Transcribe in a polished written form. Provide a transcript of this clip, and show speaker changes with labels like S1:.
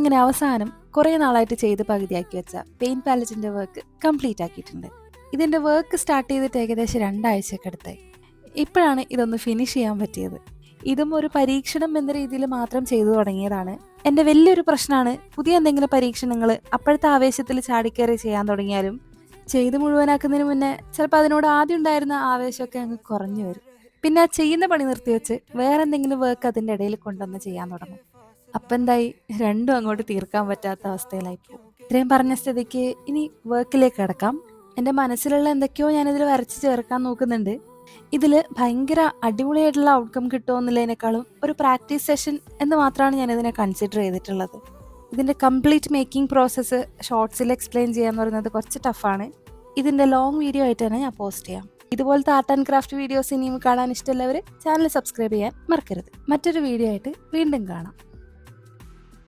S1: അങ്ങനെ അവസാനം കുറേ നാളായിട്ട് ചെയ്ത് പകുതിയാക്കി വെച്ച പെയിന്റ് പാലറ്റിന്റെ വർക്ക് കംപ്ലീറ്റ് ആക്കിയിട്ടുണ്ട്. ഇതിന്റെ വർക്ക് സ്റ്റാർട്ട് ചെയ്തിട്ട് ഏകദേശം 2 ആഴ്ചയൊക്കെ അടുത്തായി. ഇപ്പോഴാണ് ഇതൊന്ന് ഫിനിഷ് ചെയ്യാൻ പറ്റിയത്. ഇതും ഒരു പരീക്ഷണം എന്ന രീതിയിൽ മാത്രം ചെയ്തു തുടങ്ങിയതാണ്. എൻ്റെ വലിയൊരു പ്രശ്നമാണ് പുതിയ എന്തെങ്കിലും പരീക്ഷണങ്ങൾ അപ്പോഴത്തെ ആവേശത്തിൽ ചാടിക്കയറി ചെയ്യാൻ തുടങ്ങിയാലും ചെയ്ത് മുഴുവനാക്കുന്നതിന് മുന്നേ ചിലപ്പോൾ അതിനോട് ആദ്യം ഉണ്ടായിരുന്ന ആവേശമൊക്കെ അങ്ങ് കുറഞ്ഞു വരും. പിന്നെ ആ ചെയ്യുന്ന പണി നിർത്തിവെച്ച് വേറെ എന്തെങ്കിലും വർക്ക് അതിൻ്റെ ഇടയിൽ കൊണ്ടുവന്ന് ചെയ്യാൻ തുടങ്ങും. അപ്പം എന്തായി, രണ്ടും അങ്ങോട്ട് തീർക്കാൻ പറ്റാത്ത അവസ്ഥയിലായി പോകും. ഇത്രയും പറഞ്ഞ സ്ഥിതിക്ക് ഇനി വർക്കിലേക്ക് കിടക്കാം. എൻ്റെ മനസ്സിലുള്ള എന്തൊക്കെയോ ഞാനിതിൽ വരച്ച് ചേർക്കാൻ നോക്കുന്നുണ്ട്. ഇതിൽ ഭയങ്കര അടിപൊളിയായിട്ടുള്ള ഔട്ട്കം കിട്ടുമെന്നുള്ളതിനേക്കാളും ഒരു പ്രാക്ടീസ് സെഷൻ എന്ന് മാത്രമാണ് ഞാനിതിനെ കൺസിഡർ ചെയ്തിട്ടുള്ളത്. ഇതിൻ്റെ കംപ്ലീറ്റ് മേക്കിംഗ് പ്രോസസ്സ് ഷോർട്സിൽ എക്സ്പ്ലെയിൻ ചെയ്യാന്ന് പറയുന്നത് കുറച്ച് ടഫാണ്. ഇതിൻ്റെ ലോങ് വീഡിയോ ആയിട്ട് തന്നെ ഞാൻ പോസ്റ്റ് ചെയ്യാം. ഇതുപോലത്തെ ആർട്ട് ആൻഡ് ക്രാഫ്റ്റ് വീഡിയോസ് ഇനിയും കാണാൻ ഇഷ്ടമുള്ളവർ ചാനൽ സബ്സ്ക്രൈബ് ചെയ്യാൻ മറക്കരുത്. മറ്റൊരു വീഡിയോ ആയിട്ട് വീണ്ടും കാണാം.